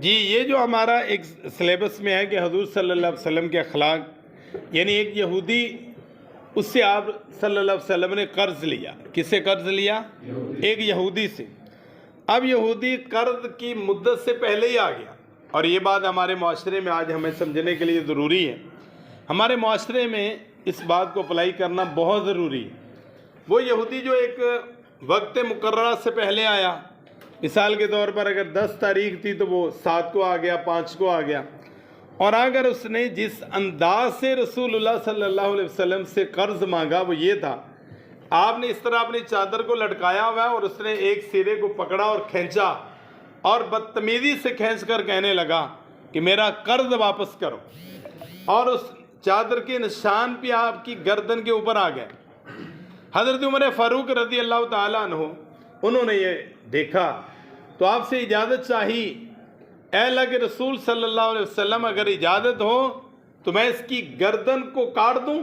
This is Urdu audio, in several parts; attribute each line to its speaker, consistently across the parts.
Speaker 1: جی یہ جو ہمارا ایک سلیبس میں ہے کہ حضور صلی اللہ علیہ وسلم کے اخلاق، یعنی ایک یہودی، اس سے آپ صلی اللہ علیہ وسلم نے قرض لیا۔ کس سے قرض لیا؟ ایک یہودی سے۔ اب یہودی قرض کی مدت سے پہلے ہی آ گیا، اور یہ بات ہمارے معاشرے میں آج ہمیں سمجھنے کے لیے ضروری ہے۔ ہمارے معاشرے میں اس بات کو اپلائی کرنا بہت ضروری ہے۔ وہ یہودی جو ایک وقت مقررہ سے پہلے آیا، مثال کے طور پر اگر 10 تاریخ تھی تو وہ 7 کو آ گیا، 5 کو آ گیا، اور اگر اس نے جس انداز سے رسول اللہ صلی اللہ علیہ وسلم سے قرض مانگا وہ یہ تھا، آپ نے اس طرح اپنی چادر کو لٹکایا ہوا ہے اور اس نے ایک سرے کو پکڑا اور کھینچا، اور بدتمیزی سے کھینچ کر کہنے لگا کہ میرا قرض واپس کرو، اور اس چادر کے نشان بھی آپ کی گردن کے اوپر آ گئے۔ حضرت عمر فاروق رضی اللہ تعالیٰ عنہ انہوں نے یہ دیکھا تو آپ سے اجازت چاہی، اے اللہ کے رسول صلی اللہ علیہ وسلم اگر اجازت ہو تو میں اس کی گردن کو کاٹ دوں،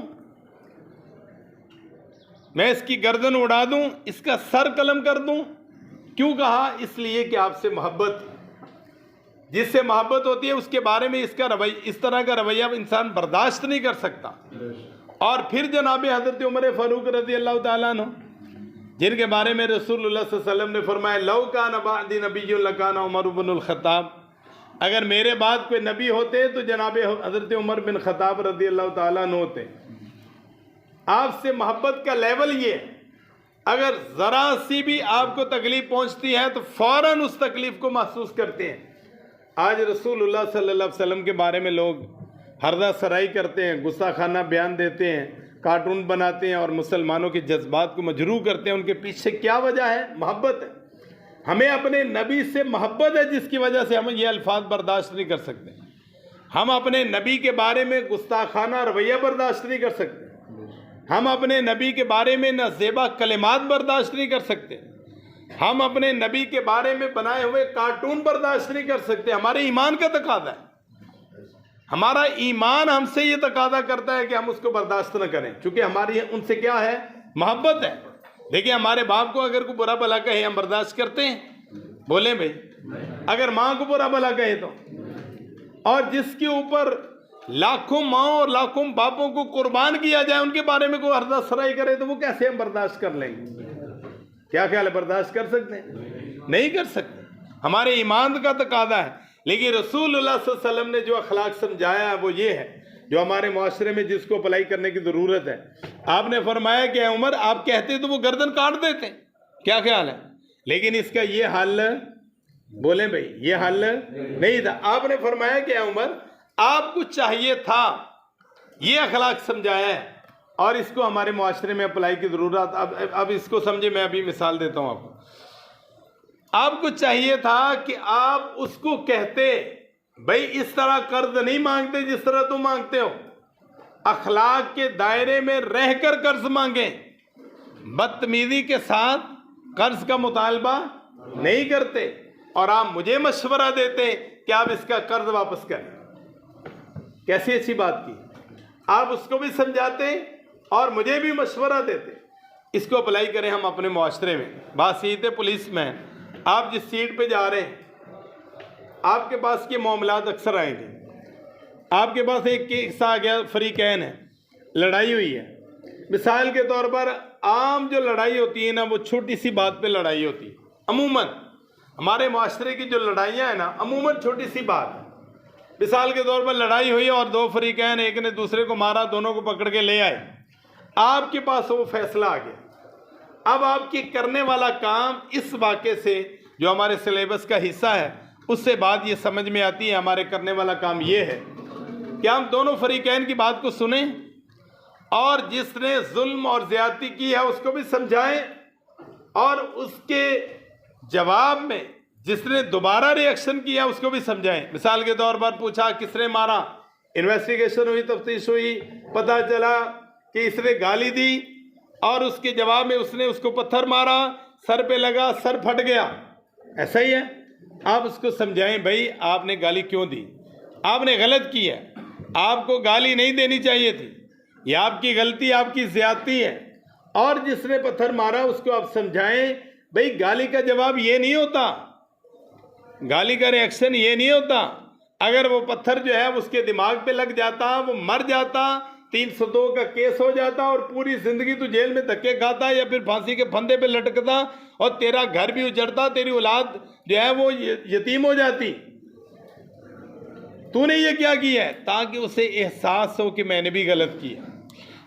Speaker 1: میں اس کی گردن اڑا دوں، اس کا سر قلم کر دوں۔ کیوں کہا؟ اس لیے کہ آپ سے محبت، جس سے محبت ہوتی ہے اس کے بارے میں اس طرح کا رویہ انسان برداشت نہیں کر سکتا۔ اور پھر جناب حضرت عمر فاروق رضی اللہ تعالیٰ عنہ، جن کے بارے میں رسول اللہ صلی اللہ علیہ وسلم نے فرمایا لو کان بعدی نبی لکان عمر بن الخطاب، اگر میرے بعد کوئی نبی ہوتے تو جناب حضرت عمر بن خطاب رضی اللہ تعالیٰ عنہ ہوتے۔ آپ سے محبت کا لیول یہ ہے، اگر ذرا سی بھی آپ کو تکلیف پہنچتی ہے تو فوراً اس تکلیف کو محسوس کرتے ہیں۔ آج رسول اللہ صلی اللہ علیہ وسلم کے بارے میں لوگ ہردہ سرائی کرتے ہیں، گستاخانہ بیان دیتے ہیں، کارٹون بناتے ہیں اور مسلمانوں کے جذبات کو مجروح کرتے ہیں۔ ان کے پیچھے کیا وجہ ہے؟ محبت ہے۔ ہمیں اپنے نبی سے محبت ہے جس کی وجہ سے ہم یہ الفاظ برداشت نہیں کر سکتے۔ ہم اپنے نبی کے بارے میں گستاخانہ رویہ برداشت نہیں کر سکتے۔ ہم اپنے نبی کے بارے میں نازیبا کلمات برداشت نہیں کر سکتے۔ ہم اپنے نبی کے بارے میں بنائے ہوئے کارٹون برداشت نہیں کر سکتے۔ ہمارے ایمان کا تقاضا ہے، ہمارا ایمان ہم سے یہ تقاضا کرتا ہے کہ ہم اس کو برداشت نہ کریں، چونکہ ہماری ان سے کیا ہے؟ محبت ہے۔ دیکھیں ہمارے باپ کو اگر کوئی برا بھلا کہے ہم برداشت کرتے ہیں؟ بولیں بھائی، اگر ماں کو برا بھلا کہے تو، اور جس کے اوپر لاکھوں ماں اور لاکھوں باپوں کو قربان کیا جائے ان کے بارے میں کوئی ہردہ سرائی کرے تو وہ کیسے ہم برداشت کر لیں گے؟ کیا خیال ہے، برداشت کر سکتے ہیں؟ نہیں کر سکتے۔ ہمارے ایمان کا تقاضا ہے۔ لیکن رسول اللہ صلی اللہ علیہ وسلم نے جو اخلاق سمجھایا ہے وہ یہ ہے جو ہمارے معاشرے میں جس کو اپلائی کرنے کی ضرورت ہے۔ آپ نے فرمایا کہ اے عمر آپ کہتے تو وہ گردن کاٹ دیتے، کیا خیال ہے؟ لیکن اس کا یہ حل، بولیں بھائی، یہ حل نہیں تھا۔ آپ نے فرمایا کہ اے عمر آپ کو چاہیے تھا، یہ اخلاق سمجھایا ہے اور اس کو ہمارے معاشرے میں اپلائی کی ضرورت۔ اب اس کو سمجھے، میں ابھی مثال دیتا ہوں آپ کو۔ آپ کو چاہیے تھا کہ آپ اس کو کہتے بھائی اس طرح قرض نہیں مانگتے جس طرح تم مانگتے ہو، اخلاق کے دائرے میں رہ کر قرض مانگیں، بدتمیزی کے ساتھ قرض کا مطالبہ نہیں کرتے، اور آپ مجھے مشورہ دیتے کہ آپ اس کا قرض واپس کریں۔ کیسی اچھی بات کی، آپ اس کو بھی سمجھاتے اور مجھے بھی مشورہ دیتے۔ اس کو اپلائی کریں ہم اپنے معاشرے میں۔ بات سیٹ ہے پولیس میں، آپ جس سیٹ پہ جا رہے ہیں آپ کے پاس کے معاملات اکثر آئیں گے۔ آپ کے پاس ایک کیس آ گیا، فریقین ہے، لڑائی ہوئی ہے۔ مثال کے طور پر عام جو لڑائی ہوتی ہے نا وہ چھوٹی سی بات پہ لڑائی ہوتی ہے۔ عموماً ہمارے معاشرے کی جو لڑائیاں ہیں نا عموماً چھوٹی سی بات ہے۔ مثال کے طور پر لڑائی ہوئی اور دو فریقین، ایک نے دوسرے کو مارا، دونوں کو پکڑ کے لے آئے، آپ کے پاس وہ فیصلہ آ گیا۔ اب آپ کی کرنے والا کام اس واقعے سے جو ہمارے سلیبس کا حصہ ہے اس سے بات یہ سمجھ میں آتی ہے، ہمارے کرنے والا کام یہ ہے کہ ہم دونوں فریقین کی بات کو سنیں اور جس نے ظلم اور زیادتی کی ہے اس کو بھی سمجھائیں، اور اس کے جواب میں جس نے دوبارہ ری ایکشن کیا اس کو بھی سمجھائیں۔ مثال کے طور پر پوچھا کس نے مارا، انویسٹیگیشن ہوئی، تفتیش ہوئی، پتہ چلا کہ اس نے گالی دی اور اس کے جواب میں اس نے اس کو پتھر مارا، سر پہ لگا، سر پھٹ گیا، ایسا ہی ہے۔ آپ اس کو سمجھائیں بھائی آپ نے گالی کیوں دی، آپ نے غلط کی ہے، آپ کو گالی نہیں دینی چاہیے تھی، یہ آپ کی غلطی، آپ کی زیادتی ہے۔ اور جس نے پتھر مارا اس کو آپ سمجھائیں بھئی گالی کا جواب یہ نہیں ہوتا، گالی کا ریئیکشن یہ نہیں ہوتا. اگر وہ پتھر جو ہے اس کے دماغ پہ لگ جاتا، وہ مر جاتا، 302 کا کیس ہو جاتا اور پوری زندگی تو جیل میں دھکے کھاتا یا پھر پھانسی کے پھندے پہ لٹکتا اور تیرا گھر بھی اجڑتا، تیری اولاد جو ہے وہ یتیم ہو جاتی. تو نے یہ کیا کیا ہے؟ تاکہ اسے احساس ہو کہ میں نے بھی غلط کیا.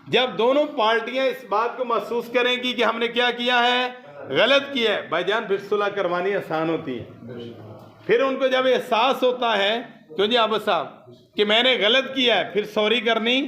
Speaker 1: جب دونوں پارٹیاں اس بات کو محسوس کریں گی کہ ہم نے کیا کیا ہے، غلط کیا ہے، بھائی جان پھر صلح کروانی آسان ہوتی ہے. پھر ان کو جب احساس ہوتا ہے کیوں جی عابد صاحب کہ میں نے غلط کیا ہے، پھر سوری کرنی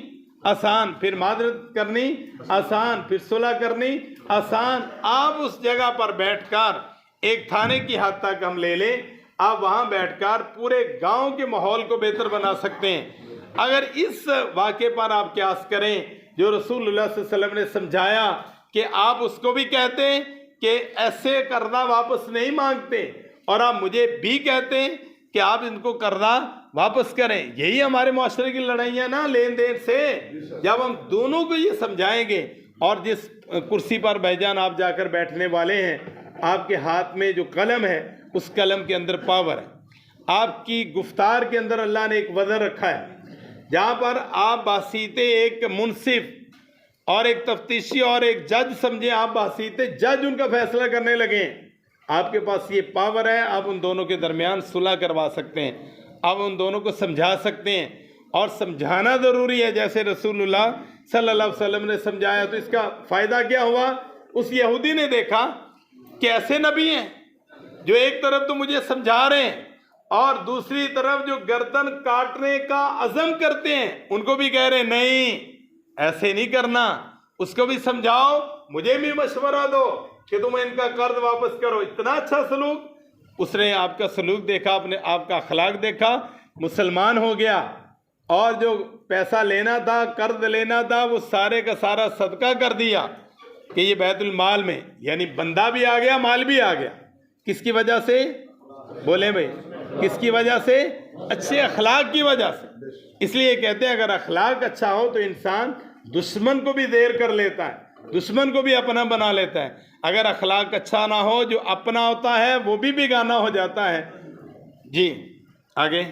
Speaker 1: آسان، پھر معذرت کرنی آسان، پھر صلح کرنی آسان. آپ اس جگہ پر بیٹھ کر ایک تھانے کی حد تک ہم لے لیں، آپ وہاں بیٹھ کر پورے گاؤں کے ماحول کو بہتر بنا سکتے ہیں. اگر اس واقعے پر آپ قیاس کریں جو رسول اللہ صلی اللہ علیہ وسلم نے سمجھایا کہ آپ اس کو بھی کہتے ہیں کہ ایسے قرضہ واپس نہیں مانگتے، اور آپ مجھے بھی کہتے ہیں کہ آپ ان کو قرضہ واپس کریں. یہی ہمارے معاشرے کی لڑائیاں نا لین دین سے. جب ہم دونوں کو یہ سمجھائیں گے، اور جس کرسی پر بھائی جان آپ جا کر بیٹھنے والے ہیں، آپ کے ہاتھ میں جو قلم ہے اس قلم کے اندر پاور ہے. آپ کی گفتار کے اندر اللہ نے ایک وزن رکھا ہے جہاں پر آپ باسیتے ایک منصف اور ایک تفتیشی اور ایک جج سمجھیں، آپ باسیتے جج ان کا فیصلہ کرنے لگیں. آپ کے پاس یہ پاور ہے، آپ ان دونوں کے درمیان صلح کروا سکتے ہیں، آپ ان دونوں کو سمجھا سکتے ہیں. اور سمجھانا ضروری ہے جیسے رسول اللہ صلی اللہ علیہ وسلم نے سمجھایا. تو اس کا فائدہ کیا ہوا؟ اس یہودی نے دیکھا کہ ایسے نبی ہیں جو ایک طرف تو مجھے سمجھا رہے ہیں اور دوسری طرف جو گردن کاٹنے کا عزم کرتے ہیں ان کو بھی کہہ رہے ہیں نہیں ایسے نہیں کرنا، اس کو بھی سمجھاؤ، مجھے بھی مشورہ دو کہ تم ان کا قرض واپس کرو. اتنا اچھا سلوک. اس نے آپ کا سلوک دیکھا، آپ کا اخلاق دیکھا، مسلمان ہو گیا، اور جو پیسہ لینا تھا، قرض لینا تھا، وہ سارے کا سارا صدقہ کر دیا کہ یہ بیت المال میں. یعنی بندہ بھی آ گیا، مال بھی آ گیا. کس کی وجہ سے؟ بولیں بھائی، کس کی وجہ سے؟ اچھے اخلاق کی وجہ سے. اس لیے کہتے ہیں اگر اخلاق اچھا ہو تو انسان دشمن کو بھی دیر کر لیتا ہے، دشمن کو بھی اپنا بنا لیتا ہے. اگر اخلاق اچھا نہ ہو، جو اپنا ہوتا ہے وہ بھی بیگانہ ہو جاتا ہے. جی آگے.